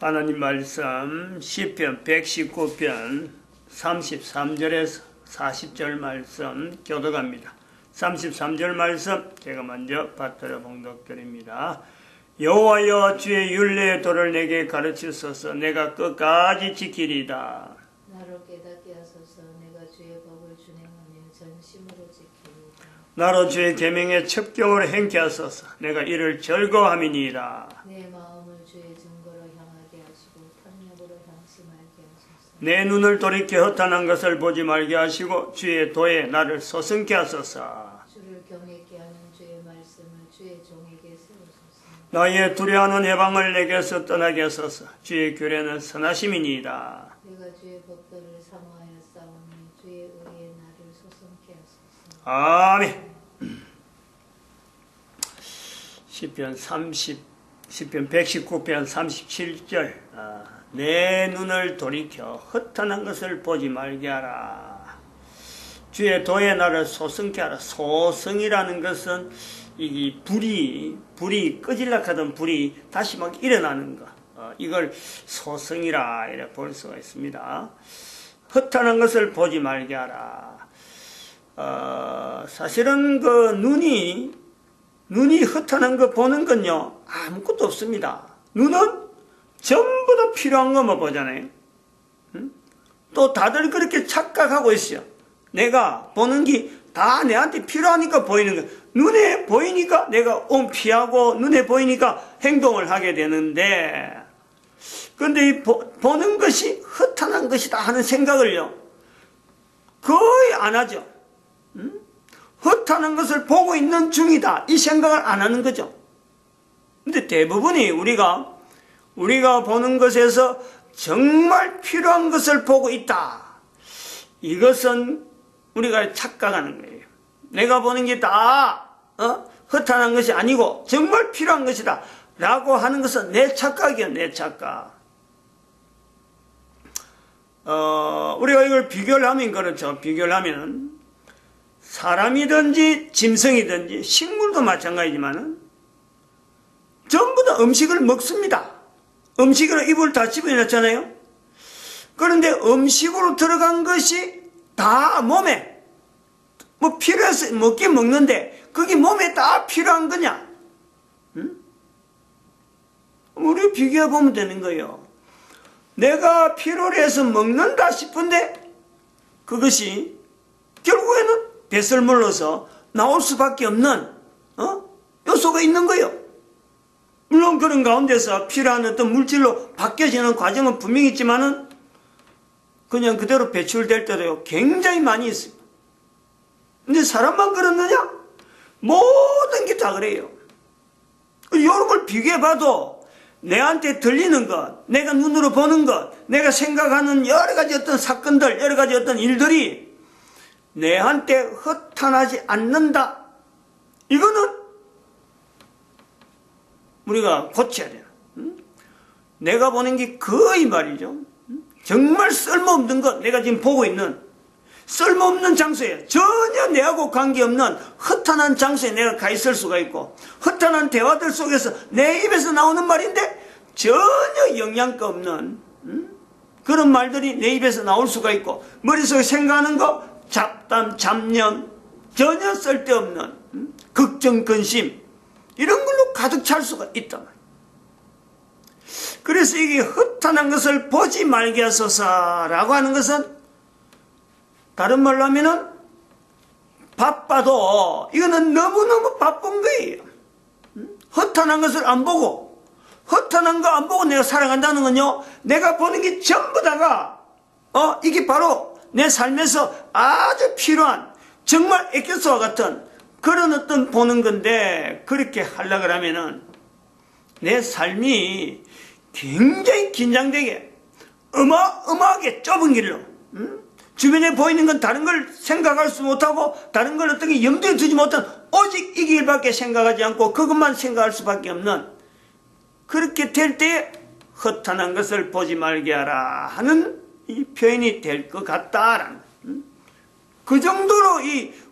하나님 말씀 시편 119편 33절에서 40절 말씀 교독합니다. 33절 말씀 제가 먼저 받들어 봉독드립니다. 여호와여 주의 율례의 도를 내게 가르치소서. 내가 끝까지 지키리다. 나로 깨닫게 하소서. 내가 주의 법을 준행하며 전심으로 지키리다. 나로 주의 계명에 첩경으로 행케 하소서. 내가 이를 즐거워함이니이다. 내 마음을 주의 증거로 향하게 하시고 탐욕으로 향치 말게 하소서. 내 눈을 돌이켜 허탄한 것을 보지 말게 하시고 주의 도에 나를 소성케 하소서. 주를 경외케 하는 주의 말씀을 주의 종에게 세우소서. 나의 두려워하는 해방을 내게서 떠나게 하소서. 주의 규례는 선하심이니이다. 내가 주의 법도를 사모하여 싸우니 주의 의에 나를 소성케 하소서. 아멘. 시편 119편 37절. 내 눈을 돌이켜 허탄한 것을 보지 말게 하라. 주의 도에 나를 소성케 하라. 소성이라는 것은 이 불이 끄질락 하던 불이 다시 막 일어나는 것. 이걸 소성이라 이렇게 볼 수가 있습니다. 허탄한 것을 보지 말게 하라. 사실은 그 눈이 허탄한 거 보는 건요, 아무것도 없습니다. 눈은 전부 다 필요한 것만 보잖아요. 또 다들 그렇게 착각하고 있어요. 내가 보는 게 다 내한테 필요하니까 보이는 거. 눈에 보이니까 내가 피하고 눈에 보이니까 행동을 하게 되는데, 그런데 이 보는 것이 허탄한 것이다 하는 생각을요, 거의 안 하죠. 허탄한 것을 보고 있는 중이다 이 생각을 안 하는 거죠. 근데 대부분이 우리가 보는 것에서 정말 필요한 것을 보고 있다. 이것은 우리가 착각하는 거예요. 내가 보는 게 다 허탄한 것이 아니고 정말 필요한 것이다 라고 하는 것은 내 착각이에요. 내 착각. 우리가 이걸 비교를 하면 그렇죠. 비교를 하면은 사람이든지 짐승이든지 식물도 마찬가지지만 전부 다 음식을 먹습니다. 음식으로 입을 다 집어넣잖아요. 그런데 음식으로 들어간 것이 다 몸에 필요해서 먹긴 먹는데 그게 몸에 다 필요한 거냐? 우리 비교해 보면 되는 거예요. 내가 필요로 해서 먹는다 싶은데 그것이 결국에는 뱃을 물러서 나올 수밖에 없는 요소가 있는 거예요. 물론 그런 가운데서 필요한 어떤 물질로 바뀌어지는 과정은 분명히 있지만은 그냥 그대로 배출될 때도 굉장히 많이 있어요. 근데 사람만 그렇느냐? 모든 게 다 그래요. 이런 걸 비교해봐도 내한테 들리는 것, 내가 눈으로 보는 것, 내가 생각하는 여러 가지 어떤 사건들, 여러 가지 어떤 일들이 내한테 허탄하지 않는다. 이거는 우리가 고쳐야 돼요. 내가 보는 게 거의 말이죠. 정말 쓸모없는 것, 내가 지금 보고 있는 쓸모없는 장소에 전혀 내하고 관계없는 허탄한 장소에 내가 가 있을 수가 있고, 허탄한 대화들 속에서 내 입에서 나오는 말인데 전혀 영양가 없는 그런 말들이 내 입에서 나올 수가 있고, 머릿속에 생각하는 거 잡담, 잡념, 전혀 쓸데없는 걱정, 근심 이런 걸로 가득 찰 수가 있단 말이에요. 그래서 이게 허탄한 것을 보지 말게 하소서라고 하는 것은 다른 말로 하면은 바빠도 이거는 너무너무 바쁜 거예요. 허탄한 것을 안 보고, 허탄한 거 안 보고 내가 살아간다는 건요, 내가 보는 게 전부 다가 이게 바로 내 삶에서 아주 필요한 정말 에케소와 같은 그런 어떤 보는 건데, 그렇게 하려고 하면은 내 삶이 굉장히 긴장되게 어마어마하게 좁은 길로 주변에 보이는 건 다른 걸 생각할 수 못하고 다른 걸 어떤 게 염두에 두지 못한 오직 이 길밖에 생각하지 않고 그것만 생각할 수밖에 없는, 그렇게 될 때에 허탄한 것을 보지 말게 하라 하는 이 표현이 될 것 같다라는, 그 정도로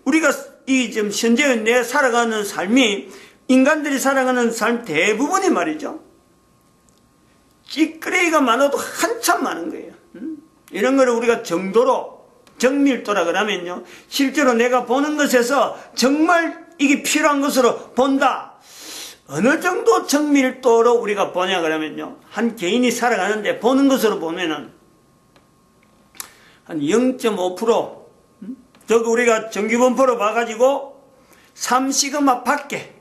우리가 지금 현재 내 살아가는 삶이, 인간들이 살아가는 삶 대부분이 말이죠, 찌끄레기가 많아도 한참 많은 거예요. 이런 거를 우리가 정도로, 정밀도라 그러면요, 실제로 내가 보는 것에서 정말 이게 필요한 것으로 본다. 어느 정도 정밀도로 우리가 보냐 그러면요, 한 개인이 살아가는데 보는 것으로 보면은 한 0.5%, 저기 우리가 정규분포로 봐가지고 3시그마 밖에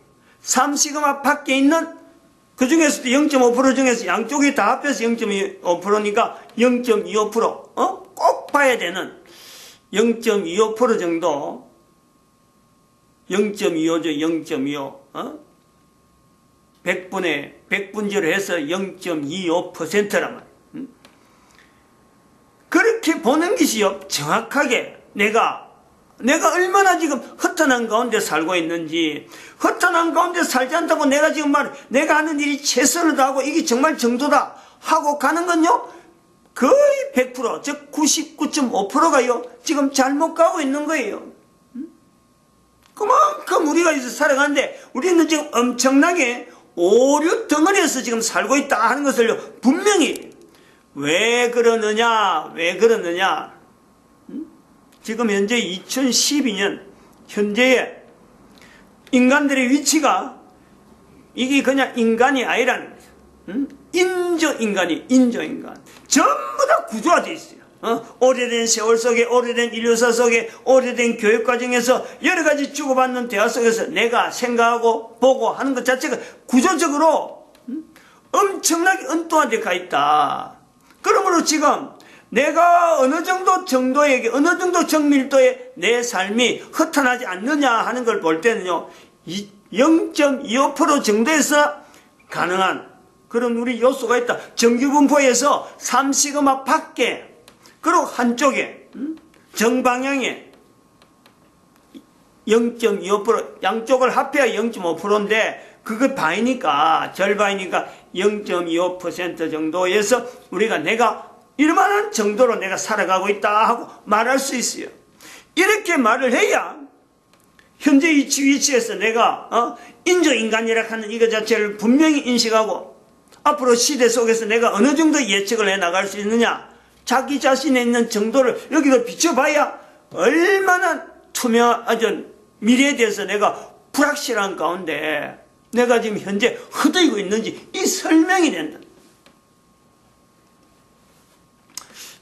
있는 그 중에서도 0.5% 중에서 양쪽이 다 합해서 0.25%니까 0.25%, 꼭 봐야 되는 0.25% 정도, 0.25죠, 0.25, 100분제로 해서 0.25%란 말이에요. 그렇게 보는 것이요, 정확하게 내가 얼마나 지금 허탄한 가운데 살고 있는지, 허탄한 가운데 살지 않다고 내가 지금 내가 하는 일이 최선을 다하고 이게 정말 정도다 하고 가는 건요, 거의 100%, 즉 99.5%가요, 지금 잘못 가고 있는 거예요. 그만큼 우리가 이제 살아가는데, 우리는 지금 엄청나게 오류 덩어리에서 지금 살고 있다 하는 것을 분명히, 왜 그러느냐, 지금 현재 2012년 현재의 인간들의 위치가 이게 그냥 인간이 아니라는 거죠. 인조인간. 전부 다 구조화되어 있어요. 오래된 세월 속에, 오래된 인류사 속에, 오래된 교육 과정에서 여러 가지 주고받는 대화 속에서 내가 생각하고 보고 하는 것 자체가 구조적으로 엄청나게 엉뚱화되어 가 있다. 그러므로 지금 내가 어느 정도 정도에게, 어느 정도 정밀도의 내 삶이 허탄하지 않느냐 하는 걸 볼 때는요, 0.25% 정도에서 가능한 그런 우리 요소가 있다. 정규분포에서 3시그마 밖에, 그리고 한쪽에, 정방향에 0.25%, 양쪽을 합해야 0.5%인데, 그거 반이니까, 절반이니까 0.25% 정도에서 내가 이만한 정도로 내가 살아가고 있다 하고 말할 수 있어요. 이렇게 말을 해야 현재 위치에서 내가 인조인간이라 하는 이거 자체를 분명히 인식하고 앞으로 시대 속에서 내가 어느 정도 예측을 해나갈 수 있느냐, 자기 자신에 있는 정도를 여기서 비춰봐야 얼마나 미래에 대해서 내가 불확실한 가운데 내가 지금 현재 흩어지고 있는지 이 설명이 된다.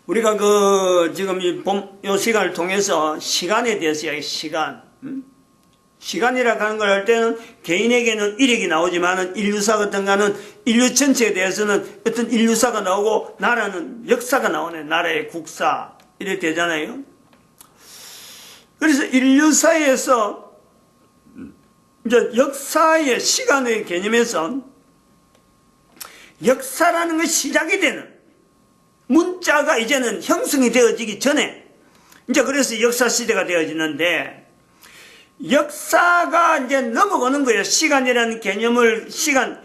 우리가 지금 요 시간을 통해서 시간에 대해서 시간이라고 하는 걸 할 때는 개인에게는 일익이 나오지만은 인류사 같은 거는 인류 전체에 대해서는 어떤 인류사가 나오고 나라는 역사가 나오네. 나라의 국사. 이렇게 되잖아요. 그래서 인류사에서 이제 역사의 시간의 개념에서 역사라는 것이 시작이 되는 문자가 이제는 형성이 되어지기 전에 이제 그래서 역사 시대가 되어지는데 역사가 이제 넘어가는 거예요. 시간이라는 개념을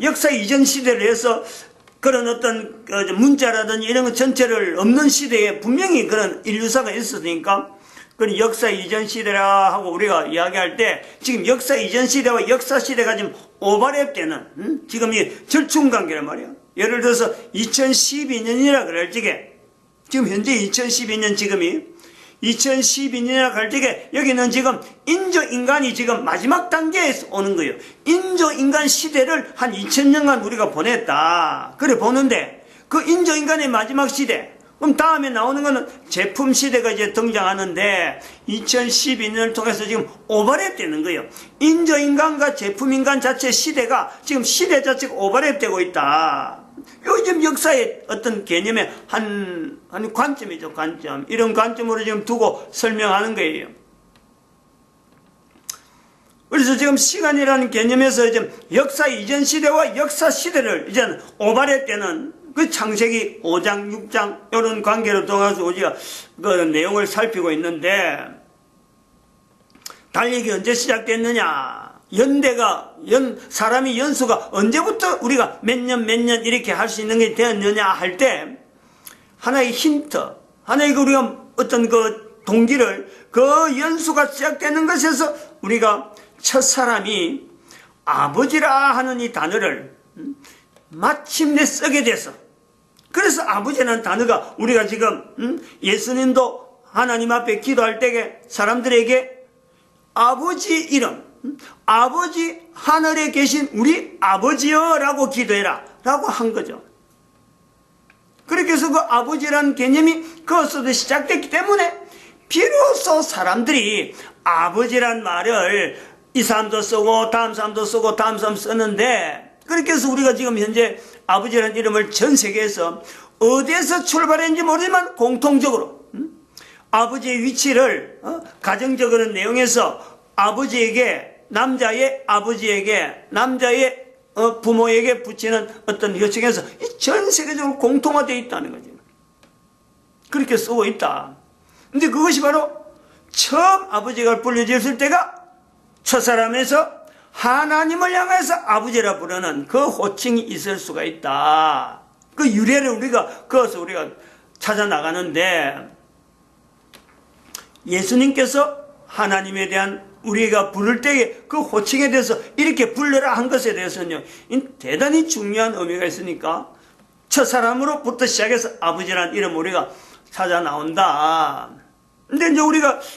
역사 이전 시대를 해서 그런 어떤 문자라든지 이런 것 전체를 없는 시대에 분명히 그런 인류사가 있었으니까 그런 역사 이전 시대라 하고 우리가 이야기할 때 지금 역사 이전 시대와 역사 시대가 지금 오버랩되는 지금 이 절충관계란 말이에요. 예를 들어서 2012년이라 그럴 적에 지금 현재 2012년 지금이 2012년이라 할 적에 여기는 지금 인조인간이 지금 마지막 단계에 오는 거예요. 인조인간 시대를 한 2000년간 우리가 보냈다. 그래 보는데 그 인조인간의 마지막 시대, 그럼 다음에 나오는 거는 제품 시대가 이제 등장하는데 2012년을 통해서 지금 오버랩 되는 거예요. 인조인간과 제품인간 자체 시대가 지금 시대 자체가 오버랩 되고 있다. 요즘 역사의 어떤 개념의 한 관점이죠, 관점. 이런 관점으로 지금 두고 설명하는 거예요. 그래서 지금 시간이라는 개념에서 이제 역사 이전 시대와 역사 시대를 이제는 오버랩 되는 그 창세기 5장, 6장, 이런 관계로 통해서 우리가 그 내용을 살피고 있는데, 달력이 언제 시작됐느냐? 사람이 연수가 언제부터 우리가 몇 년 이렇게 할 수 있는 게 되었느냐 할 때, 하나의 힌트, 하나의 우리가 어떤 그 동기를, 그 연수가 시작되는 것에서 우리가 첫 사람이 아버지라 하는 이 단어를 마침내 쓰게 돼서 그래서 아버지라는 단어가 우리가 지금 예수님도 하나님 앞에 기도할 때에 사람들에게 아버지 이름, 아버지 하늘에 계신 우리 아버지여 라고 기도해라 라고 한 거죠. 그렇게 해서 그 아버지라는 개념이 그것으로 시작됐기 때문에 비로소 사람들이 아버지란 말을 이 사람도 쓰고 다음 사람도 쓰고 다음 사람 쓰는데, 그렇게 해서 우리가 지금 현재 아버지라는 이름을 전 세계에서 어디에서 출발했는지 모르지만 공통적으로 아버지의 위치를 가정적인 내용에서 아버지에게, 남자의 아버지에게, 남자의 부모에게 붙이는 어떤 효칭에서 전 세계적으로 공통화되어 있다는 거죠. 그렇게 쓰고 있다. 근데 그것이 바로 처음 아버지가 불려졌을 때가 첫사람에서 하나님을 향해서 아버지라 부르는 그 호칭이 있을 수가 있다. 그 유래를 그것을 우리가 찾아 나가는데, 예수님께서 하나님에 대한 우리가 부를 때에 그 호칭에 대해서 이렇게 불러라 한 것에 대해서는요, 대단히 중요한 의미가 있으니까 첫사람으로부터 시작해서 아버지라는 이름 우리가 찾아 나온다. 근데 이제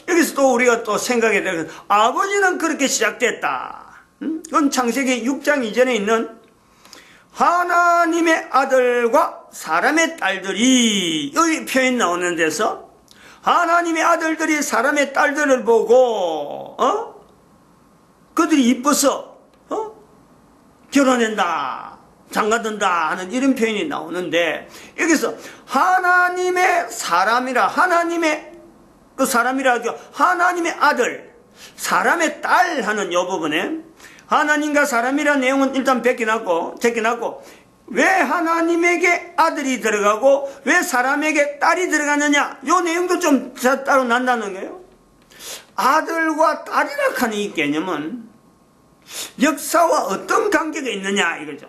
여기서 또 우리가 또 생각해야 되는, 아버지는 그렇게 시작됐다. 그건 창세기 6장 이전에 있는 하나님의 아들과 사람의 딸들이, 여기 표현 나오는 데서 하나님의 아들들이 사람의 딸들을 보고 그들이 이뻐서 결혼한다, 장가든다 하는 이런 표현이 나오는데, 여기서 하나님의 사람이라, 하나님의 그 사람이라 하죠. 하나님의 아들, 사람의 딸 하는 이 부분에 하나님과 사람이라는 내용은 일단 제껴놨고, 왜 하나님에게 아들이 들어가고 왜 사람에게 딸이 들어가느냐, 이 내용도 좀 따로 난다는 거예요. 아들과 딸이라 하는 이 개념은 역사와 어떤 관계가 있느냐 이거죠.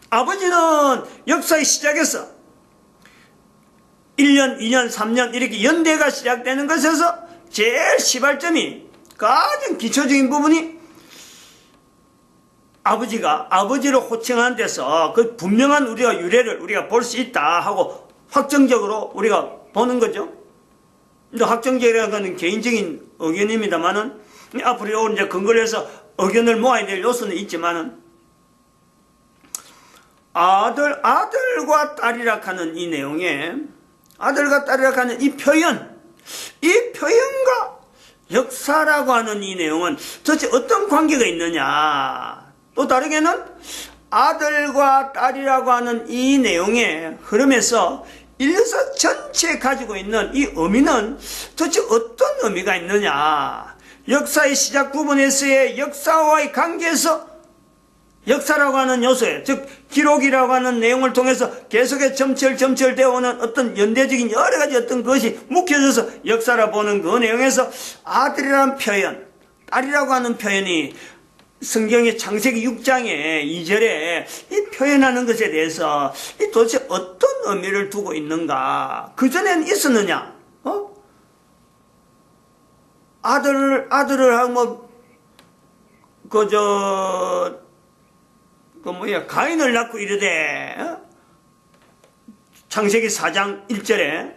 아버지는 역사의 시작에서 1년, 2년, 3년 이렇게 연대가 시작되는 것에서 제일 시발점이, 가장 기초적인 부분이 아버지가 아버지로 호칭하는 데서 그 분명한 우리가 유래를 우리가 볼 수 있다 하고 확정적으로 우리가 보는 거죠. 근데 확정적이라는 것은 개인적인 의견입니다만은 앞으로 이제 근거를 해서 의견을 모아야 될 요소는 있지만은, 아들과 딸이라 하는 이 내용에, 아들과 딸이라 하는 이 표현과 역사라고 하는 이 내용은 도대체 어떤 관계가 있느냐. 또 다르게는 아들과 딸이라고 하는 이 내용의 흐름에서 인류사 전체에 가지고 있는 이 의미는 도대체 어떤 의미가 있느냐. 역사의 시작 부분에서의 역사와의 관계에서 역사라고 하는 요소에, 즉 기록이라고 하는 내용을 통해서 계속해 점철되어 오는 어떤 연대적인 여러 가지 어떤 것이 묵혀져서 역사라 보는 그 내용에서 아들이라는 표현, 딸이라고 하는 표현이 성경의 창세기 6장의 2절에 이 표현하는 것에 대해서 이 도대체 어떤 의미를 두고 있는가. 그전에는 있었느냐? 아들을 하고 가인을 낳고 이르되, 창세기 4장 1절에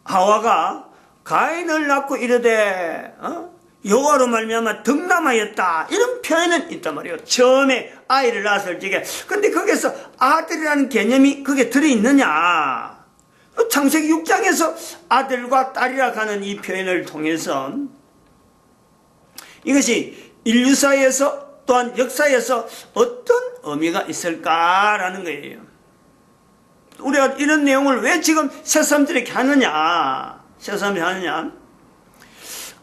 하와가 가인을 낳고 이르되 여호와로 말미암아 덕남하였다, 이런 표현은 있단 말이에요. 처음에 아이를 낳았을 적에. 근데 거기서 아들이라는 개념이 그게 들어있느냐. 창세기 6장에서 아들과 딸이라 하는 이 표현을 통해서 이것이 인류사에서 또한 역사에서 어떤 의미가 있을까라는 거예요. 우리가 이런 내용을 왜 지금 새사람들에게 하느냐.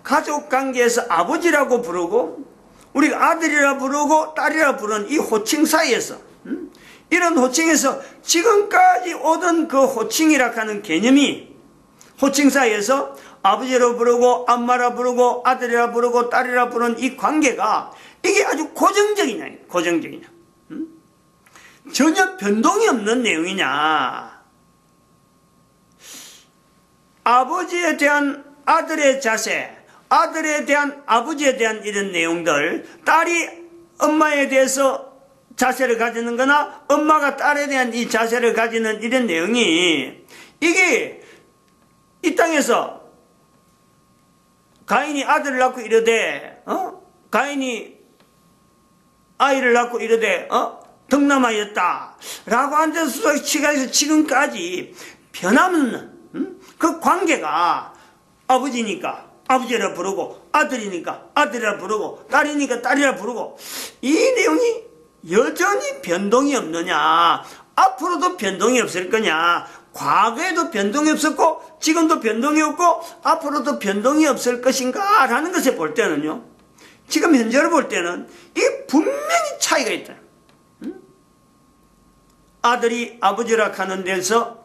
가족관계에서 아버지라고 부르고 우리가 아들이라 부르고 딸이라 부르는 이 호칭 사이에서, 이런 호칭에서 지금까지 오던 그 호칭이라 하는 개념이, 호칭 사이에서 아버지라 부르고 엄마라 부르고 아들이라 부르고 딸이라 부르는 이 관계가 이게 아주 고정적이냐, 전혀 변동이 없는 내용이냐. 아버지에 대한 아들의 자세, 아들에 대한 아버지에 대한 이런 내용들, 딸이 엄마에 대해서 자세를 가지는 거나 엄마가 딸에 대한 이 자세를 가지는 이런 내용이 이게 이 땅에서 가인이 아들을 낳고 이르되 가인이 아이를 낳고 이르되 덕남하였다 라고 앉아서 시간에서 지금까지 변함없는 그 관계가 아버지니까 아버지라 부르고 아들이니까 아들이라 부르고 딸이니까 딸이라 부르고 이 내용이 여전히 변동이 없느냐, 앞으로도 변동이 없을 거냐, 과거에도 변동이 없었고 지금도 변동이 없고 앞으로도 변동이 없을 것인가 라는 것을 볼 때는요, 지금 현재를 볼 때는 이게 분명히 차이가 있다. 아들이 아버지라 하는 데서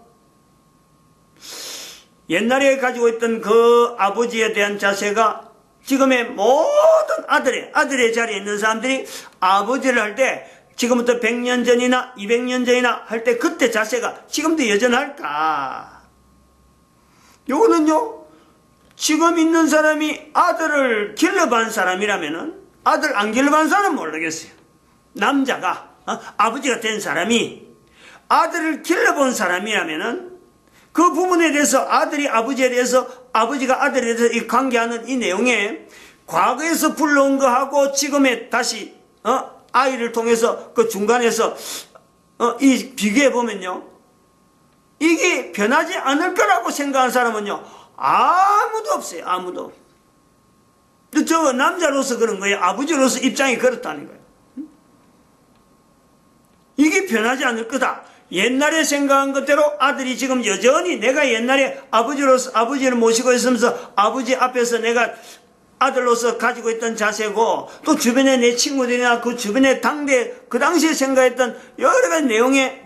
옛날에 가지고 있던 그 아버지에 대한 자세가 지금의 모든 아들의 자리에 있는 사람들이 아버지를 할 때 지금부터 100년 전이나 200년 전이나 할 때 그때 자세가 지금도 여전할까? 요거는요, 지금 있는 사람이 아들을 길러본 사람이라면은 아들 안 길러본 사람은 모르겠어요. 남자가 아버지가 된 사람이 아들을 길러본 사람이라면은 그 부분에 대해서 아들이 아버지에 대해서 아버지가 아들에 대해서 이 관계하는 이 내용에 과거에서 불러온 거하고 지금에 다시 아이를 통해서 그 중간에서 이 비교해 보면요, 이게 변하지 않을 거라고 생각하는 사람은요 아무도 없어요. 아무도. 저 남자로서 그런 거예요. 아버지로서 입장이 그렇다는 거예요. 이게 변하지 않을 거다. 옛날에 생각한 것대로 아들이 지금 여전히 내가 옛날에 아버지로서 아버지를 모시고 있으면서 아버지 앞에서 내가 아들로서 가지고 있던 자세고, 또 주변에 내 친구들이나 그 주변에 당대 그 당시에 생각했던 여러 가지 내용에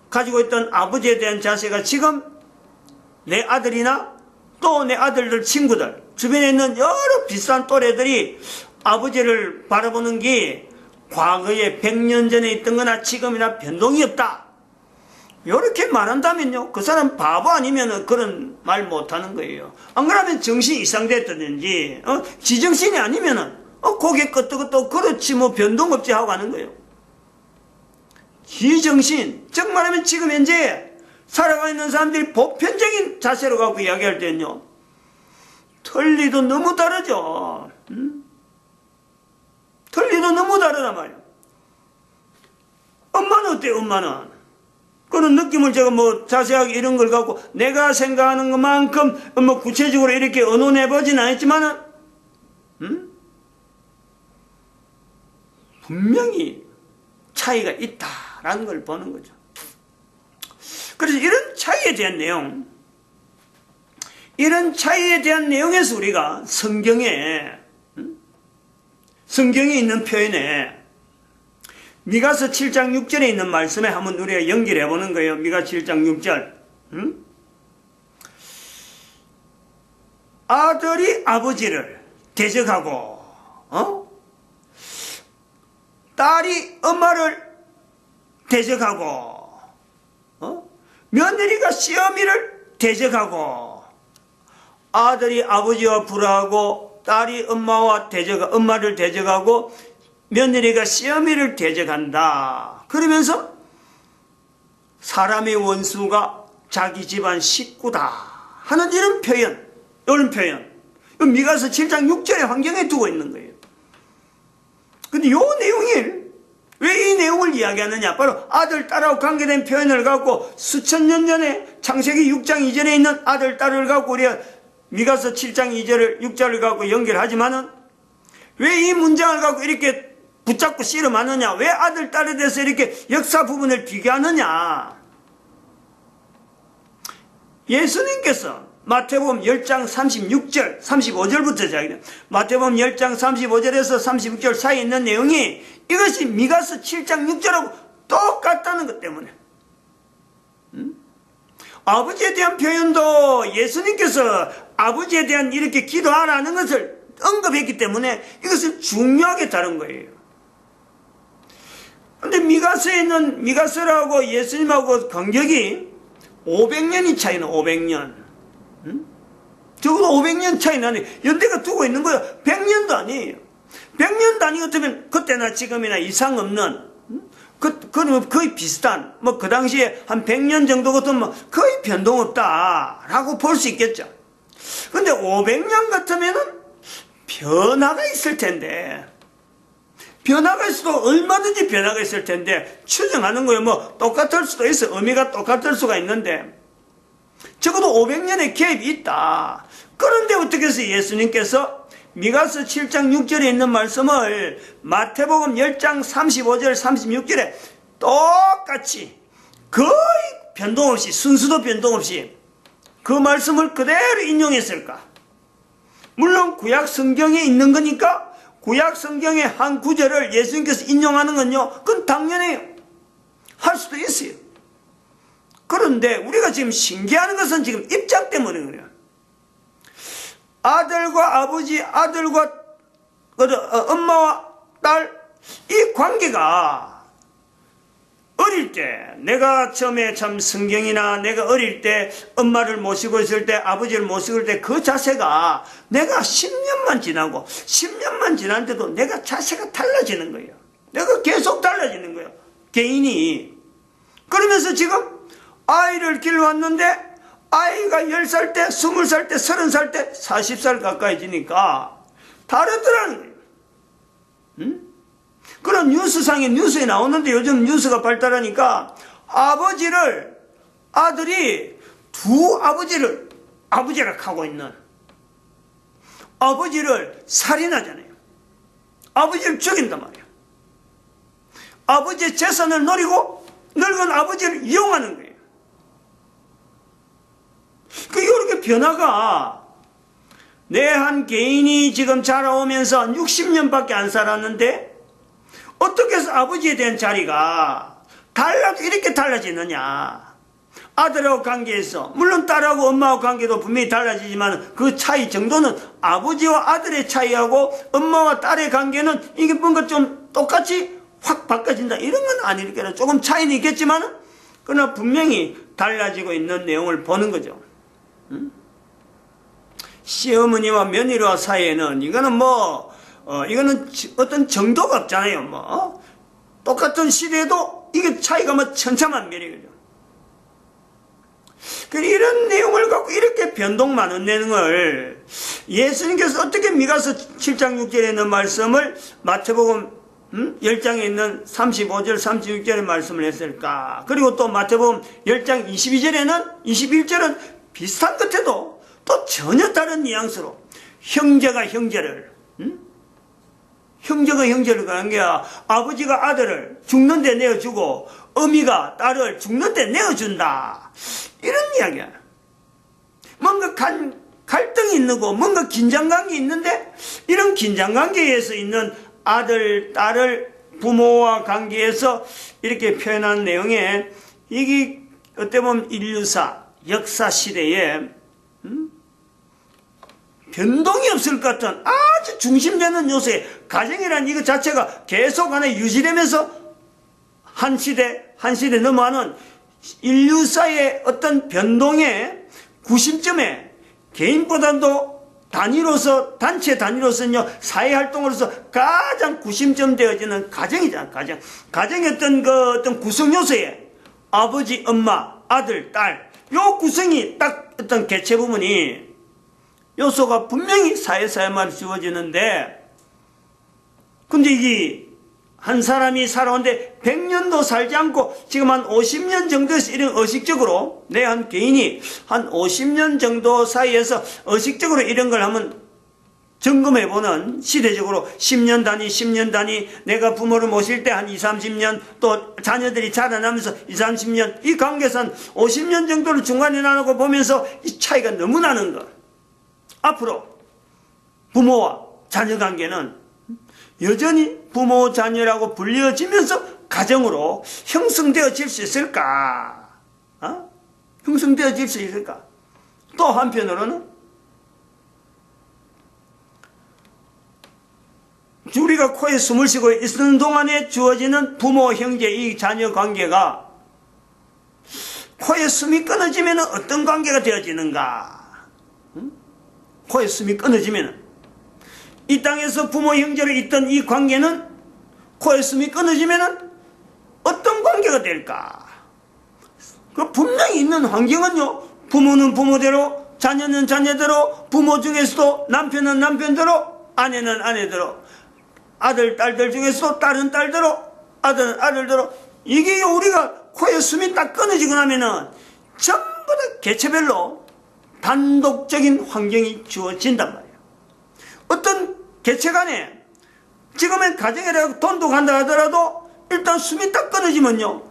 가지고 있던 아버지에 대한 자세가 지금 내 아들이나 또 내 아들들 친구들 주변에 있는 여러 비슷한 또래들이 아버지를 바라보는 게 과거에 100년 전에 있던 거나 지금이나 변동이 없다, 이렇게 말한다면요, 그 사람 바보 아니면 그런 말 못하는 거예요. 안 그러면 정신이 이상됐다든지 지정신이 아니면은 고개 끄덕끄덕 그렇지 뭐 변동 없지 하고 가는 거예요. 지정신, 즉 말하면 지금 현재 살아가고 있는 사람들이 보편적인 자세로 갖고 이야기할 때는요, 틀리도 너무 다르죠. 틀리도 너무 다르단 말이에요. 엄마는 어때요? 엄마는 그런 느낌을 제가 뭐 자세하게 이런 걸 갖고 내가 생각하는 것만큼 뭐 구체적으로 이렇게 언론해보진 않았지만은 분명히 차이가 있다라는 걸 보는 거죠. 그래서 이런 차이에 대한 내용, 이런 차이에 대한 내용에서 우리가 성경에 있는 표현에 미가서 7장 6절에 있는 말씀에 한번 우리가 연결해 보는 거예요. 미가 7장 6절. 아들이 아버지를 대적하고 딸이 엄마를 대적하고 며느리가 시어미를 대적하고 아들이 아버지와 불화하고 딸이 엄마를 대적하고 며느리가 시어미를 대적한다. 그러면서 사람의 원수가 자기 집안 식구다 하는 이런 표현, 미가서 7장 6절의 환경에 두고 있는 거예요. 근데 이 내용이 왜 이 내용을 이야기하느냐, 바로 아들 딸하고 관계된 표현을 갖고 수천 년 전에 창세기 6장 2절에 있는 아들 딸을 갖고 우리가 미가서 7장 2절을 6절을 갖고 연결하지만은 왜 이 문장을 갖고 이렇게 붙잡고 씨름하느냐, 왜 아들 딸에 대해서 이렇게 역사 부분을 비교하느냐. 예수님께서 마태복음 10장 36절 35절부터 이야기해요. 마태복음 10장 35절에서 36절 사이에 있는 내용이 이것이 미가서 7장 6절하고 똑같다는 것 때문에 아버지에 대한 표현도 예수님께서 아버지에 대한 이렇게 기도하라는 것을 언급했기 때문에 이것을 중요하게 다룬 거예요. 근데 미가서에 있는 미가서라고 예수님하고 간격이 500년이 차이나 500년. 적어도 500년 차이 나네. 연대가 두고 있는 거예요. 100년도 아니에요. 100년 단위 같으면 그때나 지금이나 이상 없는 그는 거의 비슷한, 뭐, 그 당시에 한 100년 정도 같으면 거의 변동 없다라고 볼 수 있겠죠. 근데 500년 같으면은 변화가 있을 텐데, 변화가 있어도 얼마든지 변화가 있을 텐데, 추정하는 거예요. 뭐, 똑같을 수도 있어. 의미가 똑같을 수가 있는데, 적어도 500년의 갭이 있다. 그런데 어떻게 해서 예수님께서 미가서 7장 6절에 있는 말씀을 마태복음 10장 35절 36절에 똑같이 거의 변동 없이, 순수도 변동 없이 그 말씀을 그대로 인용했을까? 물론 구약 성경에 있는 거니까 구약 성경의 한 구절을 예수님께서 인용하는 건요, 그건 당연히 할 수도 있어요. 그런데 우리가 지금 신기한 것은 지금 입장 때문에 그래요. 아들과 아버지, 아들과 엄마와 딸, 이 관계가 어릴 때, 내가 처음에 참 성경이나 내가 어릴 때 엄마를 모시고 있을 때, 아버지를 모시고 있을 때 그 자세가 내가 10년만 지나고 10년만 지났는데도 내가 자세가 달라지는 거예요. 내가 계속 달라지는 거예요. 개인이. 그러면서 지금 아이를 길러왔는데 아이가 10살 때, 20살 때, 30살 때, 40살 가까이 지니까 다르더라는 거예요. 응? 그런 뉴스상에 뉴스에 나오는데 요즘 뉴스가 발달하니까 아들이 두 아버지를 하고 있는, 아버지를 살인하잖아요. 아버지를 죽인단 말이에요. 아버지의 재산을 노리고 늙은 아버지를 이용하는 거예요. 이렇게 변화가, 내 한 개인이 지금 자라오면서 60년밖에 안 살았는데 어떻게 해서 아버지에 대한 자리가 이렇게 달라지느냐. 아들하고 관계에서, 물론 딸하고 엄마하고 관계도 분명히 달라지지만 그 차이 정도는, 아버지와 아들의 차이하고 엄마와 딸의 관계는 이게 뭔가 좀 똑같이 확 바꿔진다, 이런 건 아니니까 조금 차이는 있겠지만, 그러나 분명히 달라지고 있는 내용을 보는 거죠. 시어머니와 며느리와 사이에는 이거는 이거는 어떤 정도가 없잖아요. 똑같은 시대에도 이게 차이가 천차만별이거든요. 이런 내용을 갖고 이렇게 변동 많은 내용을 예수님께서 어떻게 미가서 7장 6절에 있는 말씀을 마태복음 10장에 있는 35절 36절의 말씀을 했을까? 그리고 또 마태복음 10장 21절은 비슷한 끝에도 또 전혀 다른 뉘앙스로 형제가 형제를 가는 게 아버지가 아들을 죽는데 내어주고 어미가 딸을 죽는데 내어준다, 이런 이야기야. 뭔가 갈등이 있는 거, 뭔가 긴장관계 있는데, 이런 긴장관계에서 있는 아들, 딸을 부모와 관계에서 이렇게 표현한 내용에, 이게 어떻게 보면 인류사, 역사 시대에 변동이 없을 것 같은 아주 중심되는 요소에, 가정이라는 이거 자체가 계속 안에 유지되면서 한 시대 넘어가는 인류사의 어떤 변동의 구심점에, 개인보다도 단체 단위로서는요, 사회활동으로서 가장 구심점 되어지는 가정이잖아, 가정의 어떤 구성요소에 아버지, 엄마, 아들, 딸, 요 구성이 딱 어떤 개체 부분이, 요소가 분명히 사회사회만 주어지는데, 근데 이게 한 사람이 살아오는데 100년도 살지 않고 지금 한 50년 정도에서 이런 의식적으로, 내 한 개인이 한 50년 정도 사이에서 의식적으로 이런 걸 한번 점검해보는, 시대적으로 10년 단위, 내가 부모를 모실 때 한 20, 30년, 또 자녀들이 자라나면서 20, 30년, 이 관계에서 한 50년 정도를 중간에 나누고 보면서 이 차이가 너무 나는 것. 앞으로 부모와 자녀 관계는 여전히 부모 자녀라고 불려지면서 가정으로 형성되어질 수 있을까? 형성되어질 수 있을까? 또 한편으로는 우리가 코에 숨을 쉬고 있는 동안에 주어지는 부모, 형제, 이 자녀 관계가 코에 숨이 끊어지면 어떤 관계가 되어지는가? 코에 숨이 끊어지면, 이 땅에서 부모 형제로 있던 이 관계는 코에 숨이 끊어지면 어떤 관계가 될까? 그 분명히 있는 환경은요, 부모는 부모대로, 자녀는 자녀대로, 부모 중에서도 남편은 남편대로, 아내는 아내대로, 아들, 딸들 중에서도 딸은 딸대로, 아들은 아들대로, 이게 우리가 코에 숨이 딱 끊어지고 나면은 전부 다 개체별로 단독적인 환경이 주어진단 말이에요. 어떤 개체 간에 지금은 가정에 돈도 간다 하더라도 일단 숨이 딱 끊어지면요,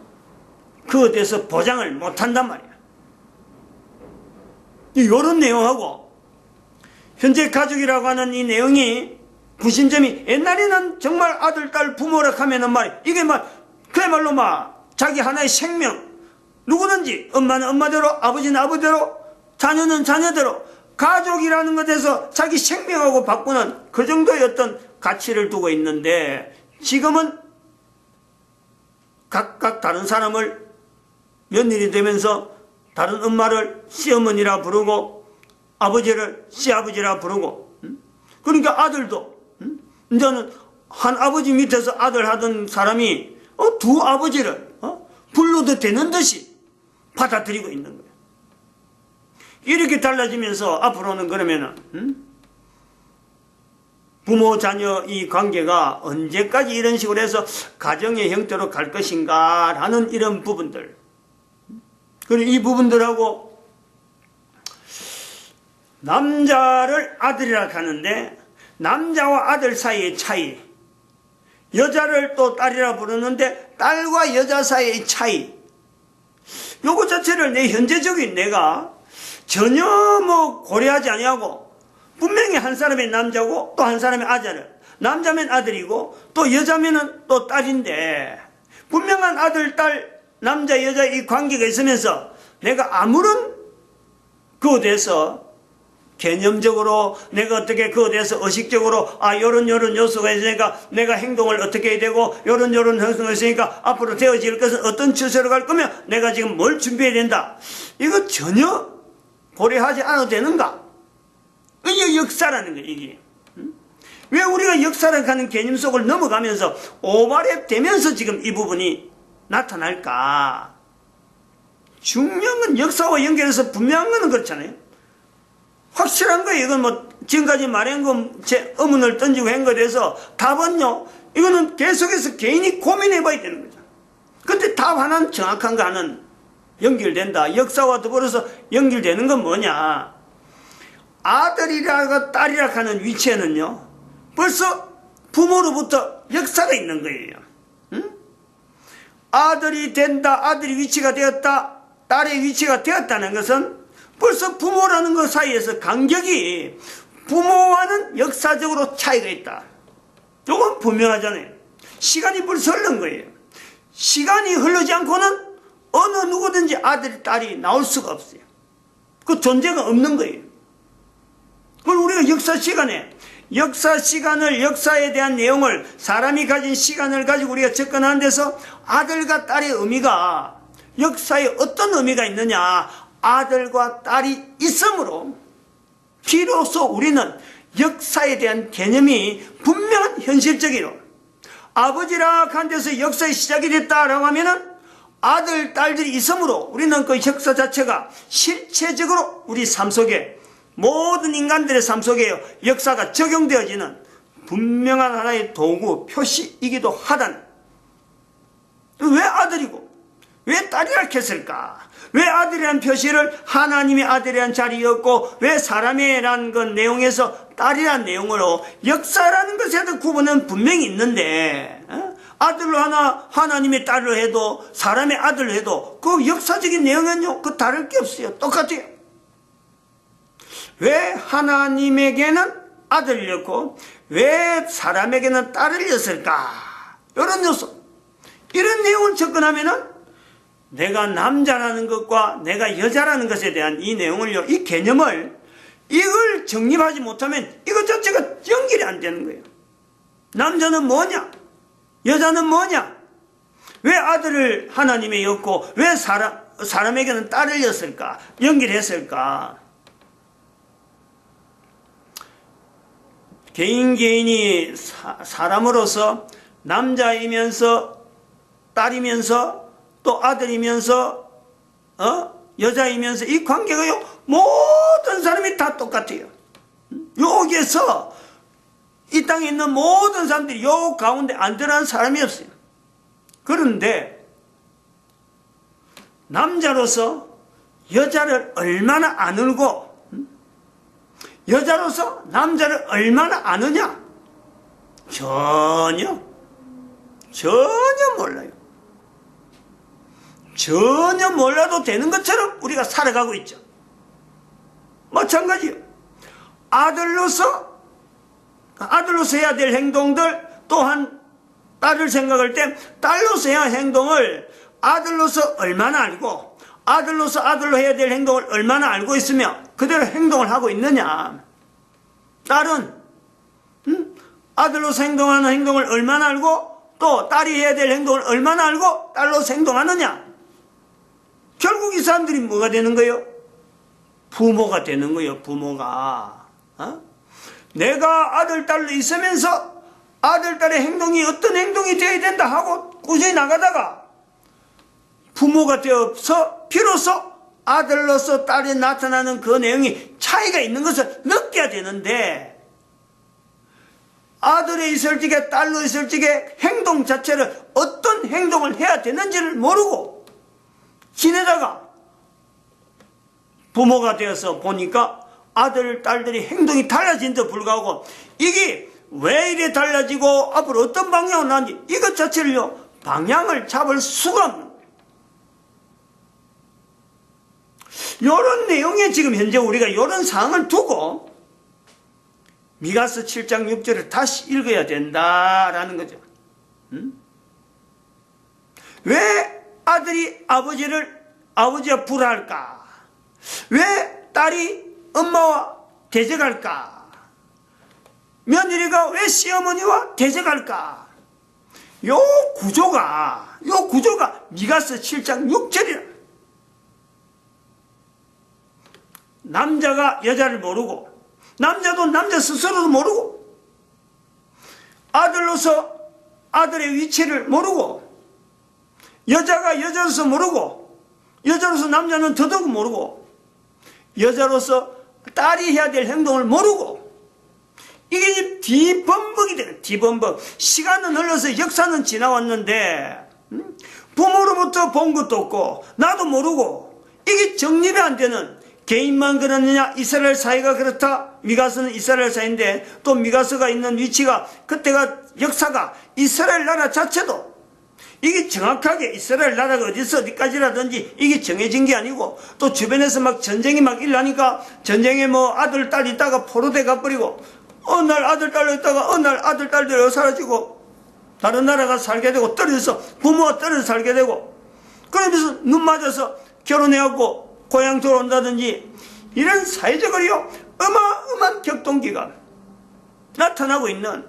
그에 대해서 보장을 못 한단 말이에요. 이런 내용하고 현재 가족이라고 하는 이 내용이 구심점이, 옛날에는 정말 아들, 딸, 부모라 하면은 이게 그야말로 자기 하나의 생명, 누구든지 엄마는 엄마대로, 아버지는 아버지대로, 자녀는 자녀대로 가족이라는 것에서 자기 생명하고 바꾸는 그 정도의 어떤 가치를 두고 있는데, 지금은 각각 다른 사람을 며느리 되면서 다른 엄마를 시어머니라 부르고 아버지를 시아버지라 부르고, 그러니까 아들도 이제는 한 아버지 밑에서 아들 하던 사람이 두 아버지를 불러도 되는 듯이 받아들이고 있는 거예요. 이렇게 달라지면서 앞으로는 그러면은 부모 자녀 이 관계가 언제까지 이런 식으로 해서 가정의 형태로 갈 것인가 라는 이런 부분들, 그리고 이 부분들하고 남자를 아들이라 하는데 남자와 아들 사이의 차이, 여자를 또 딸이라 부르는데 딸과 여자 사이의 차이, 요거 자체를 내 현재적인 내가 전혀 고려하지 아니하고, 분명히 한 사람이 남자고 또 한 사람이 아들, 남자면 아들이고 또 여자면은 또 딸인데, 분명한 아들, 딸, 남자, 여자 이 관계가 있으면서 내가 아무런 그에 대해서 개념적으로 내가 어떻게 그에 대해서 의식적으로 요런 요소가 있으니까 내가 행동을 어떻게 해야 되고 요런 행동이 있으니까 앞으로 되어질 것은 어떤 추세로 갈 거면 내가 지금 뭘 준비해야 된다, 이거 전혀 고려하지 않아도 되는가? 이게 역사라는 거예요. 이게 왜 우리가 역사라고 하는 개념 속을 넘어가면서 오버랩되면서 지금 이 부분이 나타날까? 중요한 건 역사와 연결해서 분명한 건 그렇잖아요. 확실한 거예요. 이건 지금까지 말한 거 제 의문을 던지고 한 거에 대해서 답은요, 이거는 계속해서 개인이 고민해 봐야 되는 거죠. 근데 답 하나는 정확한 거 하나는 연결된다. 역사와 더불어서 연결되는 건 뭐냐? 아들이라고 딸이라 하는 위치에는요, 벌써 부모로부터 역사가 있는 거예요. 응? 아들이 된다, 아들이 위치가 되었다, 딸의 위치가 되었다는 것은 벌써 부모라는 것 사이에서 간격이 부모와는 역사적으로 차이가 있다. 이건 분명하잖아요. 시간이 벌써 흐른 거예요. 시간이 흐르지 않고는 어느 누구든지 아들, 딸이 나올 수가 없어요. 그 존재가 없는 거예요. 그걸 우리가 역사 시간을, 역사에 대한 내용을, 사람이 가진 시간을 가지고 우리가 접근하는 데서 아들과 딸의 의미가, 역사에 어떤 의미가 있느냐, 아들과 딸이 있으므로 비로소 우리는 역사에 대한 개념이 분명한 현실적이로, 아버지라 한 데서 역사의 시작이 됐다라고 하면은 아들, 딸들이 있으므로 우리는 그 역사 자체가 실체적으로 우리 삶 속에, 모든 인간들의 삶 속에 역사가 적용되어지는 분명한 하나의 도구, 표시이기도 하다는. 왜 아들이고 왜 딸이라 했을까? 왜 아들이라는 표시를 하나님의 아들이라는 자리였고, 왜 사람이라는 그 내용에서 딸이라는 내용으로, 역사라는 것에도 구분은 분명히 있는데, 아들로 하나님의 딸로 해도 사람의 아들로 해도 그 역사적인 내용은요, 그 다를 게 없어요. 똑같아요. 왜 하나님에게는 아들이었고 왜 사람에게는 딸이었을까? 이런 요소, 이런 내용을 접근하면은 내가 남자라는 것과 내가 여자라는 것에 대한 이 내용을요, 이 개념을, 이걸 정립하지 못하면 이것 자체가 연결이 안 되는 거예요. 남자는 뭐냐? 여자는 뭐냐? 왜 아들을 하나님의 였고 왜 사람에게는 딸을 였을까? 연결했을까? 개인이 사람으로서 남자이면서 딸이면서 또 아들이면서 여자이면서 이 관계가요 모든 사람이 다 똑같아요. 여기에서 이 땅에 있는 모든 사람들이 요 가운데 안 들어간 사람이 없어요. 그런데 남자로서 여자를 얼마나 안 울고 여자로서 남자를 얼마나 아느냐? 전혀 몰라요. 전혀 몰라도 되는 것처럼 우리가 살아가고 있죠. 마찬가지요. 아들로서 해야 될 행동들, 또한 딸을 생각할 때 딸로서 해야 할 행동을 아들로서 얼마나 알고, 아들로서 아들로 해야 될 행동을 얼마나 알고 있으며 그대로 행동을 하고 있느냐. 딸은 아들로서 행동하는 행동을 얼마나 알고, 또 딸이 해야 될 행동을 얼마나 알고 딸로서 행동하느냐. 결국 이 사람들이 뭐가 되는 거예요? 부모가 되는 거예요. 부모가. 내가 아들, 딸로 있으면서 아들, 딸의 행동이 어떤 행동이 되어야 된다 하고 꾸준히 나가다가 부모가 되어서 비로소 아들로서 딸이 나타나는 그 내용이 차이가 있는 것을 느껴야 되는데, 아들에 있을 적에 딸로 있을 적에 행동 자체를 어떤 행동을 해야 되는지를 모르고 지내다가 부모가 되어서 보니까 아들, 딸들이 행동이 달라진데도 불구하고 이게 왜 이래 달라지고 앞으로 어떤 방향으로 나는지 이것 자체를요 방향을 잡을 수가 없는 거예요. 이런 내용에 지금 현재 우리가 이런 상황을 두고 미가서 7장 6절을 다시 읽어야 된다라는 거죠. 왜 아들이 아버지와 불화할까? 왜 딸이 엄마와 대적할까? 며느리가 왜 시어머니와 대적할까? 요 구조가 미가서 7장 6절이라. 남자가 여자를 모르고, 남자도 남자 스스로도 모르고, 아들로서 아들의 위치를 모르고, 여자가 여자로서 모르고, 여자로서 남자는 더더욱 모르고, 여자로서 딸이 해야 될 행동을 모르고, 이게 지금 뒤범벅이 되는, 뒤범벅. 시간은 흘러서 역사는 지나왔는데 부모로부터 본 것도 없고 나도 모르고 이게 정립이 안 되는, 개인만 그러느냐, 이스라엘 사회가 그렇다. 미가서는 이스라엘 사회인데 또 미가서가 있는 위치가, 그때가 역사가 이스라엘 나라 자체도 이게 정확하게 이스라엘 나라가 어디서 어디까지라든지 이게 정해진 게 아니고, 또 주변에서 막 전쟁이 막 일나니까 전쟁에 뭐 아들, 딸 있다가 포로돼 가버리고, 어느 날 아들, 딸로 있다가 어느 날 아들, 딸들이 사라지고 다른 나라가 살게 되고, 떨어져서 부모가 떨어져 살게 되고, 그러면서 눈 맞아서 결혼해갖고 고향 돌아온다든지 이런 사회적으로요 어마어마한 격동기가 나타나고 있는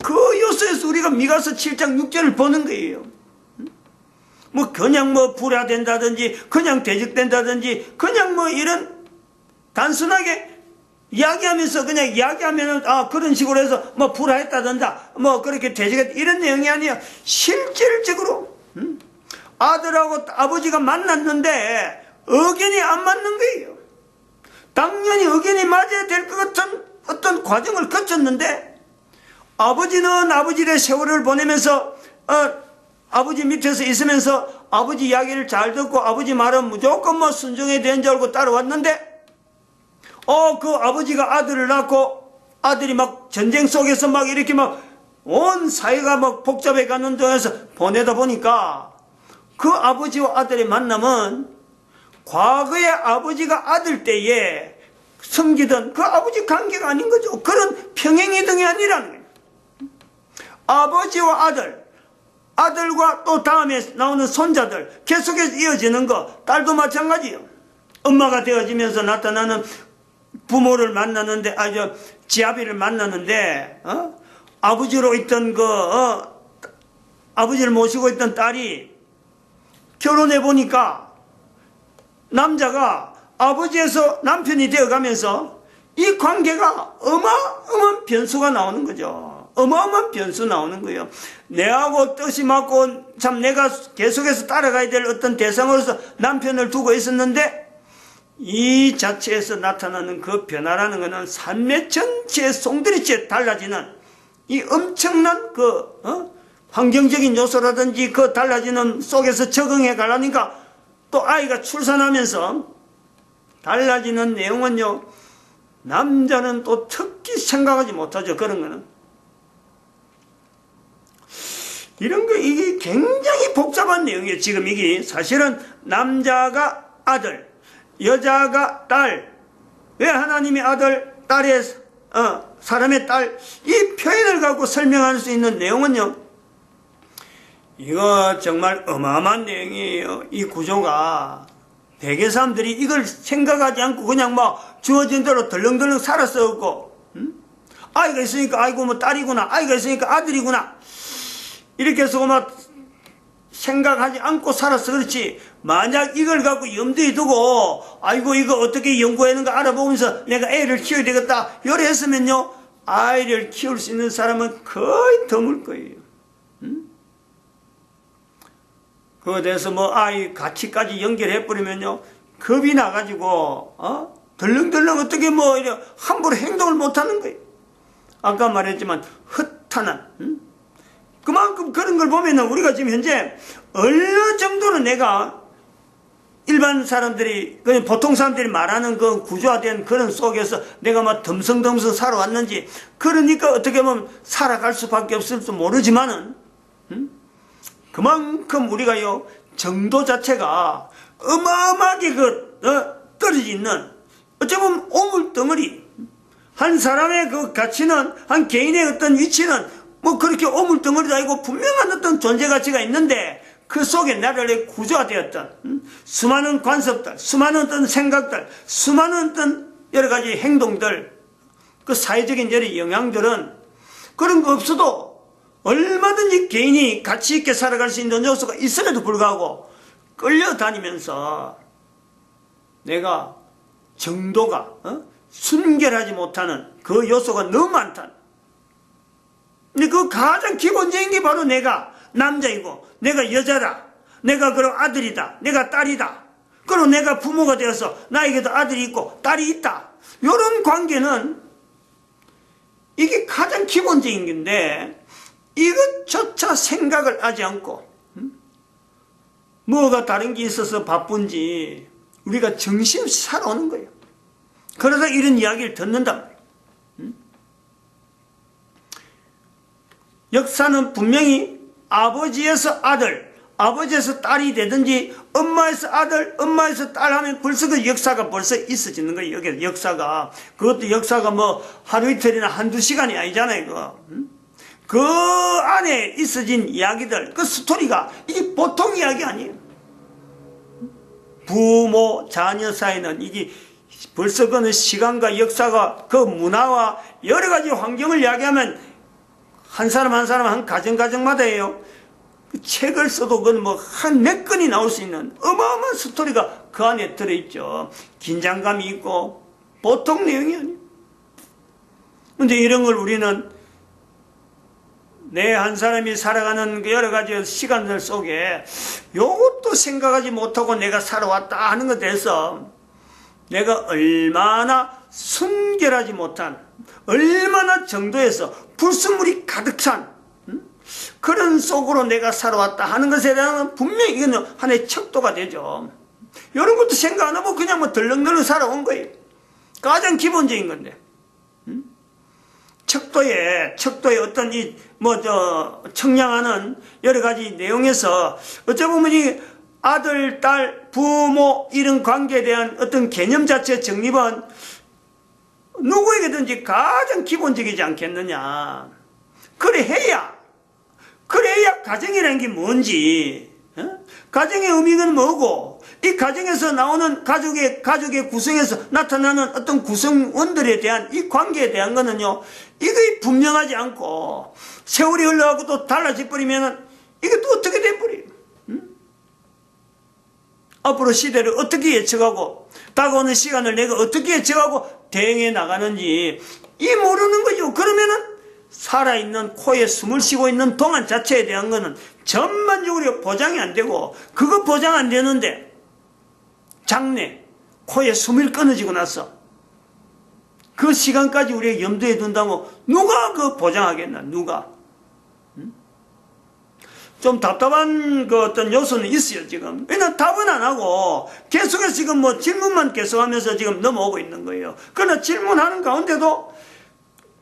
그 요소에서 우리가 미가서 7장 6절을 보는 거예요. 뭐 그냥 뭐 불화된다든지 그냥 대적된다든지 그냥 뭐 이런 단순하게 이야기하면서 그냥 이야기하면은 그런 식으로 해서 뭐 불화했다든지 뭐 그렇게 대적했다 이런 내용이 아니야. 실질적으로 아들하고 아버지가 만났는데 의견이 안 맞는 거예요. 당연히 의견이 맞아야 될 것 같은 어떤 과정을 거쳤는데, 아버지는 아버지의 세월을 보내면서 아버지 밑에서 있으면서 아버지 이야기를 잘 듣고 아버지 말은 무조건 뭐 순종해야 되는 줄 알고 따라왔는데, 그 아버지가 아들을 낳고 아들이 막 전쟁 속에서 막 이렇게 막 온 사회가 막 복잡해 가는 동안에서 보내다 보니까 그 아버지와 아들의 만남은 과거의 아버지가 아들 때에 섬기던 그 아버지 관계가 아닌 거죠. 그런 평행이 등이 아니라는 거예요. 아버지와 아들, 아들과 또 다음에 나오는 손자들 계속해서 이어지는 거, 딸도 마찬가지예요. 엄마가 되어지면서 나타나는 부모를 만나는데, 지아비를 만나는데, 아버지로 있던 아버지를 모시고 있던 딸이 결혼해 보니까 남자가 아버지에서 남편이 되어가면서 이 관계가 어마어마한 변수가 나오는 거죠. 어마어마한 변수 나오는 거예요. 내하고 뜻이 맞고 참 내가 계속해서 따라가야 될 어떤 대상으로서 남편을 두고 있었는데 이 자체에서 나타나는 그 변화라는 것은 삶의 전체의 송두리째 달라지는 이 엄청난 환경적인 요소라든지 그 달라지는 속에서 적응해 가려니까 또 아이가 출산하면서 달라지는 내용은요, 남자는 또 특히 생각하지 못하죠. 그런 거는. 이런 거, 이게 굉장히 복잡한 내용이에요. 지금 이게 사실은 남자가 아들, 여자가 딸. 왜 하나님이 아들, 딸의, 사람의 딸, 이 표현을 갖고 설명할 수 있는 내용은요, 이거 정말 어마어마한 내용이에요. 이 구조가. 대개 사람들이 이걸 생각하지 않고 그냥 막 주어진 대로 덜렁덜렁 살았었고, 아이가 있으니까 아이고 뭐 딸이구나, 아이가 있으니까 아들이구나, 이렇게 해서 막 생각하지 않고 살았어. 그렇지. 만약 이걸 갖고 염두에 두고 아이고 이거 어떻게 연구하는가 알아보면서 내가 애를 키워야 되겠다 요래 했으면요, 아이를 키울 수 있는 사람은 거의 드물 거예요. 그거에 대해서 뭐 아이 가치까지 연결해버리면요, 겁이 나가지고 덜렁덜렁 어떻게 뭐 이래 함부로 행동을 못하는 거예요. 아까 말했지만 허탄한, 그만큼 그런 걸 보면은 우리가 지금 현재 어느 정도로 내가 일반 사람들이, 보통 사람들이 말하는 그 구조화된 그런 속에서 내가 막 덤성덤성 살아왔는지, 그러니까 어떻게 보면 살아갈 수밖에 없을지 모르지만은, 그만큼 우리가요, 정도 자체가 어마어마하게 떨어져 있는, 어쩌면 오물덩어리, 한 사람의 그 가치는, 한 개인의 어떤 위치는 뭐 그렇게 오물덩어리도 아니고 분명한 어떤 존재 가치가 있는데, 그 속에 나라의 구조화되었던 수많은 관습들, 수많은 어떤 생각들, 수많은 어떤 여러 가지 행동들, 그 사회적인 여러 영향들은 그런 거 없어도 얼마든지 개인이 가치 있게 살아갈 수 있는 요소가 있음에도 불구하고 끌려다니면서 내가 정도가 순결하지 못하는 그 요소가 너무 많다. 근데 그 가장 기본적인 게 바로 내가 남자이고 내가 여자다, 내가 그럼 아들이다, 내가 딸이다, 그리고 내가 부모가 되어서 나에게도 아들이 있고 딸이 있다, 이런 관계는 이게 가장 기본적인 건데, 이것조차 생각을 하지 않고 뭐가 다른 게 있어서 바쁜지 우리가 정신없이 살아오는 거예요. 그러다 이런 이야기를 듣는단 말이에요. 역사는 분명히 아버지에서 아들, 아버지에서 딸이 되든지 엄마에서 아들, 엄마에서 딸 하면 벌써 그 역사가 벌써 있어지는 거예요. 여기 역사가. 그것도 역사가 뭐 하루 이틀이나 한두 시간이 아니잖아요. 그거. 그 안에 있어진 이야기들, 그 스토리가 이게 보통 이야기 아니에요. 부모, 자녀 사이는 이게 벌써 그 시간과 역사가 그 문화와 여러 가지 환경을 이야기하면 한 사람 한 가정마다 해요. 그 책을 써도 그건 뭐 한 몇 건이 나올 수 있는 어마어마한 스토리가 그 안에 들어있죠. 긴장감이 있고 보통 내용이 아니에요. 근데 이런 걸 우리는 내 한 사람이 살아가는 여러 가지 시간들 속에 요것도 생각하지 못하고 내가 살아왔다 하는 것에 대해서 내가 얼마나 순결하지 못한, 얼마나 정도에서 불순물이 가득 찬 그런 속으로 내가 살아왔다 하는 것에 대한 분명히 이건 하나의 척도가 되죠. 이런 것도 생각 안 하고 그냥 뭐 덜렁덜렁 살아온 거예요. 가장 기본적인 건데. 척도에 어떤 청량하는 여러 가지 내용에서 어쩌보면 이 아들, 딸, 부모 이런 관계에 대한 어떤 개념 자체 정립은 누구에게든지 가장 기본적이지 않겠느냐. 그래야 가정이라는 게 뭔지, 가정의 의미는 뭐고, 이 가정에서 나오는 가족의 구성에서 나타나는 어떤 구성원들에 대한 이 관계에 대한 거는요, 이게 분명하지 않고 세월이 흘러가고 또 달라져 버리면은 이게 또 어떻게 돼버려요? 앞으로 시대를 어떻게 예측하고 다가오는 시간을 내가 어떻게 예측하고 대응해 나가는지 이 모르는 거죠. 그러면은 살아있는 코에 숨을 쉬고 있는 동안 자체에 대한 거는 전반적으로 보장이 안 되고, 그거 보장 안 되는데 장래 코에 숨이 끊어지고 나서 그 시간까지 우리가 염두에 둔다고 누가 그 보장하겠나? 누가? 좀 답답한 그 어떤 요소는 있어요, 지금. 왜냐면 답은 안 하고 계속해서 지금 뭐 질문만 계속하면서 지금 넘어오고 있는 거예요. 그러나 질문하는 가운데도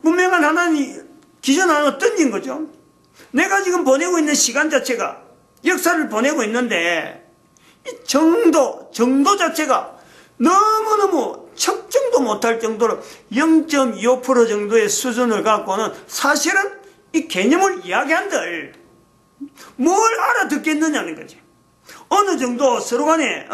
분명한 하나님 기준 하나 던진 거죠. 내가 지금 보내고 있는 시간 자체가, 역사를 보내고 있는데 이 정도 자체가 너무너무 측정도 못할 정도로 0.25% 정도의 수준을 갖고는 사실은 이 개념을 이야기한들 뭘 알아듣겠느냐는 거지. 어느 정도 서로 간에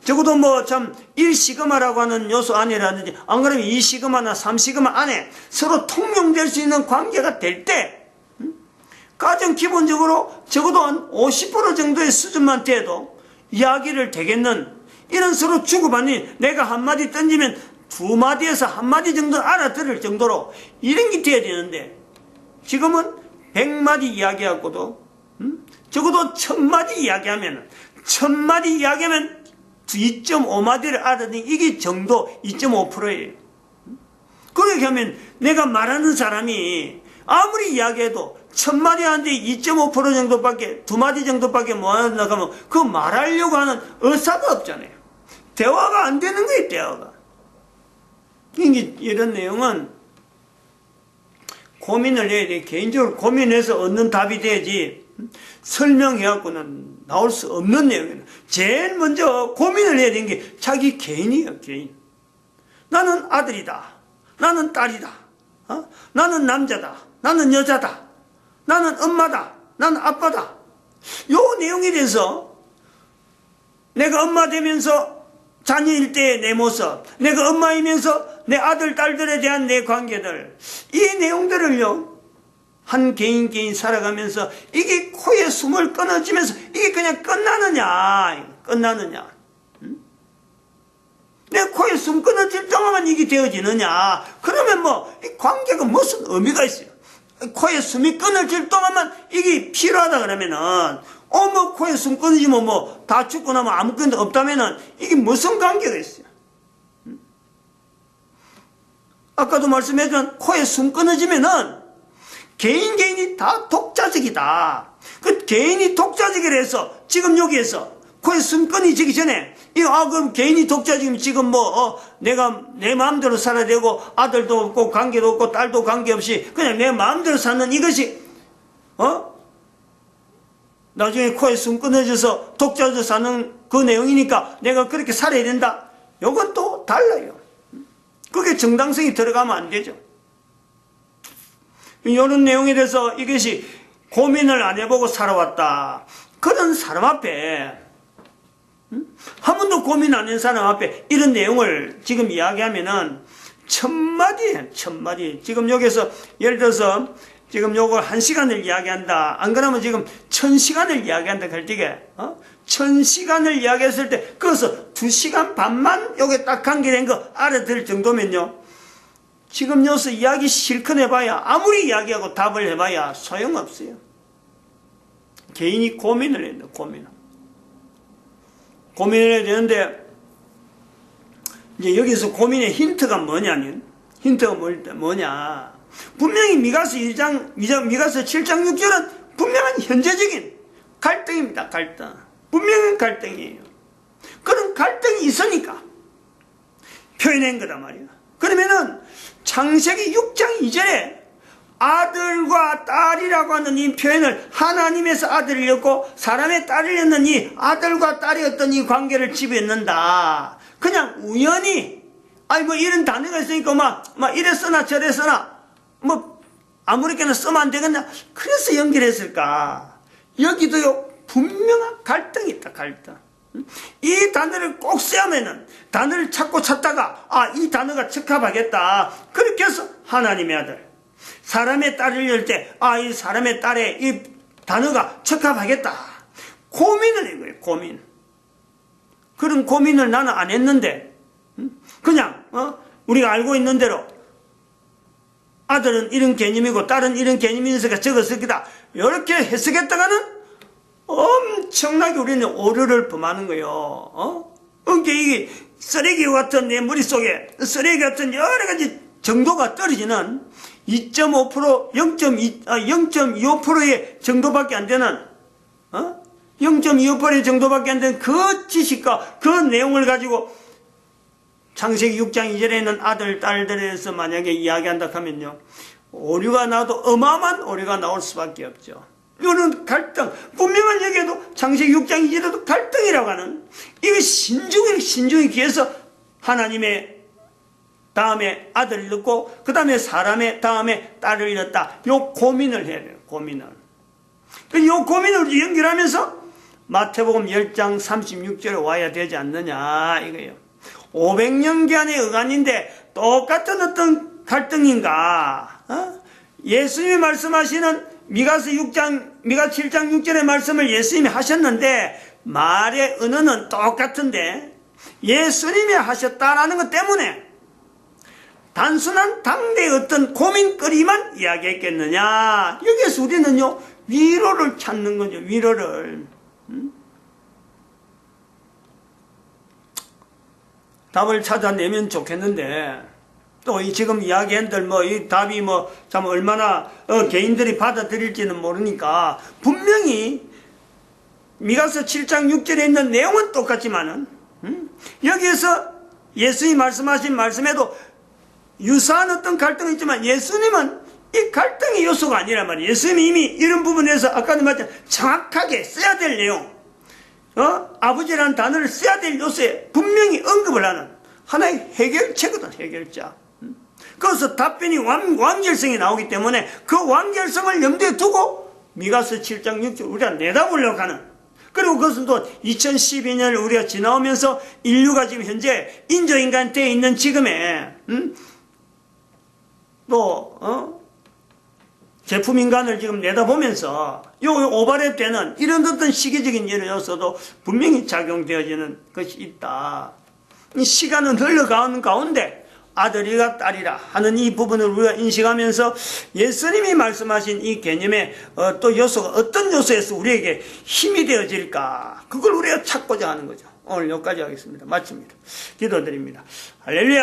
적어도 뭐 참 1시그마라고 하는 요소 안에라든지 안 그러면 2시그마나 3시그마 안에 서로 통용될 수 있는 관계가 될 때 가장 기본적으로 적어도 한 50% 정도의 수준만 돼도 이야기를 되겠는, 이런 서로 주고받는, 내가 한마디 던지면 두 마디에서 한마디 정도 알아들을 정도로 이런 게 돼야 되는데 지금은 100마디 이야기하고도 적어도 1000마디 이야기하면 2.5마디를 알아듣니 이게 정도 2.5%예요. 그렇게 하면 내가 말하는 사람이 아무리 이야기해도 1000마디 하는데 2.5% 정도밖에, 2마디 정도밖에 못 한다 하면 그 말하려고 하는 의사가 없잖아요. 대화가 안 되는 거예요, 대화가. 이런 내용은 고민을 해야 돼. 개인적으로 고민해서 얻는 답이 돼야지 설명해갖고는 나올 수 없는 내용이에요. 제일 먼저 고민을 해야 되는 게 자기 개인이에요, 개인. 나는 아들이다. 나는 딸이다. 나는 남자다. 나는 여자다. 나는 엄마다. 나는 아빠다. 요 내용에 대해서 내가 엄마 되면서 자녀일 때의 내 모습, 내가 엄마이면서 내 아들, 딸들에 대한 내 관계들, 이 내용들을요, 한 개인 살아가면서 이게 코에 숨을 끊어지면서 이게 그냥 끝나느냐? 내 코에 숨 끊어질 동안만 이게 되어지느냐? 그러면 뭐, 이 관계가 무슨 의미가 있어요? 코에 숨이 끊어질 동안만 이게 필요하다 그러면은, 뭐 코에 숨 끊어지면 뭐 다 죽고 나면 아무것도 없다면은 이게 무슨 관계가 있어요? 아까도 말씀했지만 코에 숨 끊어지면은 개인이 다 독자적이다. 그 개인이 독자적이라 해서 지금 여기에서 코에 숨 끊어지기 전에 그럼 개인이 독자적이면 지금 내가 내 마음대로 살아야 되고 아들도 없고 관계도 없고 딸도 관계없이 그냥 내 마음대로 사는 이것이 나중에 코에 숨 끊어져서 독자적으로 사는 그 내용이니까 내가 그렇게 살아야 된다. 이건 또 달라요. 그게 정당성이 들어가면 안 되죠. 이런 내용에 대해서 이것이 고민을 안 해보고 살아왔다. 그런 사람 앞에 한 번도 고민 안 한 사람 앞에 이런 내용을 지금 이야기하면은 1000마디. 지금 여기서 예를 들어서 지금 요거 1시간을 이야기한다. 안 그러면 지금 1000시간을 이야기한다. 할 때게 1000시간을 이야기했을 때 그것을 2시간 반만 요게 딱 관계된 거 알아들 정도면요. 지금 여기서 이야기 실컷 해봐야 아무리 이야기하고 답을 해봐야 소용없어요. 개인이 고민을 해야 돼요. 고민을 해야 되는데 이제 여기서 고민의 힌트가 뭐냐면 뭐냐. 분명히 미가서 7장 6절은 분명한 현재적인 갈등입니다. 분명한 갈등이에요. 그런 갈등이 있으니까 표현한 거란 말이야. 그러면은 창세기 6장 2절에 아들과 딸이라고 하는 이 표현을 하나님에서 아들을 였고 사람의 딸을 였는 이 아들과 딸의 어떤 이 관계를 지배했는다. 그냥 우연히 뭐 이런 단어가 있으니까 막 이래 써나 저래 써나 뭐 아무렇게나 쓰면 안 되겠냐. 그래서 연결했을까. 여기도요 분명한 갈등이 있다. 갈등. 이 단어를 꼭 써야면은 단어를 찾다가 이 단어가 적합하겠다. 그렇게 해서 하나님의 아들 사람의 딸을 열 때 이 사람의 딸의 이 단어가 적합하겠다. 고민을 한 거예요. 고민. 그런 고민을 나는 안 했는데 그냥 우리가 알고 있는 대로 아들은 이런 개념이고 딸은 이런 개념이니까 적었을 거다. 이렇게 해석했다가는 엄청나게 우리는 오류를 범하는 거예요. 그러니까 이게 쓰레기 같은 내 머릿속에 쓰레기 같은 여러 가지 정도가 떨어지는 2.5%, 0.25%의 정도밖에 안 되는 0.25% 정도밖에 안 되는 그 지식과 그 내용을 가지고 창세기 6장 2절에 있는 아들, 딸들에 대해서 만약에 이야기한다 하면요, 오류가 나도 어마어마한 오류가 나올 수밖에 없죠. 이거는 갈등, 분명한 얘기해도 창세기 6장 2절에도 갈등이라고 하는, 이거 신중히 귀해서 하나님의 다음에 아들을 낳고 그 다음에 사람의 다음에 딸을 잃었다. 요 고민을 해야 돼요. 고민을. 요 고민을 연결하면서 마태복음 10장 36절에 와야 되지 않느냐 이거예요. 500년간의 어간인데 똑같은 어떤 갈등인가? 예수님이 말씀하시는 미가서 7장 6절의 말씀을 예수님이 하셨는데 말의 언어는 똑같은데 예수님이 하셨다라는 것 때문에 단순한 당대의 어떤 고민거리만 이야기했겠느냐. 여기에서 우리는요 위로를 찾는 거죠. 위로를. 답을 찾아내면 좋겠는데 또 지금 이야기한들 이 답이 참 얼마나 개인들이 받아들일지는 모르니까 분명히 미가서 7장 6절에 있는 내용은 똑같지만은 여기에서 예수님이 말씀하신 말씀에도 유사한 어떤 갈등이 있지만 예수님은 이 갈등의 요소가 아니란 말이에요. 예수님이 이미 이런 부분에서 아까도 말했지만 정확하게 써야 될 내용, 아버지라는 단어를 써야 될 요소에 분명히 언급을 하는 하나의 해결체거든, 해결자. 그래서 답변이 완결성이 나오기 때문에 그 완결성을 염두에 두고 미가서 7장 6절 우리가 내다보려고 하는, 그리고 그것은 또 2012년을 우리가 지나오면서 인류가 지금 현재 인조인간 때에 있는 지금에 제품인간을 지금 내다보면서 요 오바랩 때는 이런 어떤 시기적인 요소도 분명히 작용되어지는 것이 있다. 이 시간은 흘러가는 가운데 아들이가 딸이라 하는 이 부분을 우리가 인식하면서 예수님이 말씀하신 이 개념의 또 요소가 어떤 요소에서 우리에게 힘이 되어질까, 그걸 우리가 찾고자 하는 거죠. 오늘 여기까지 하겠습니다. 마칩니다. 기도드립니다. 할렐루야.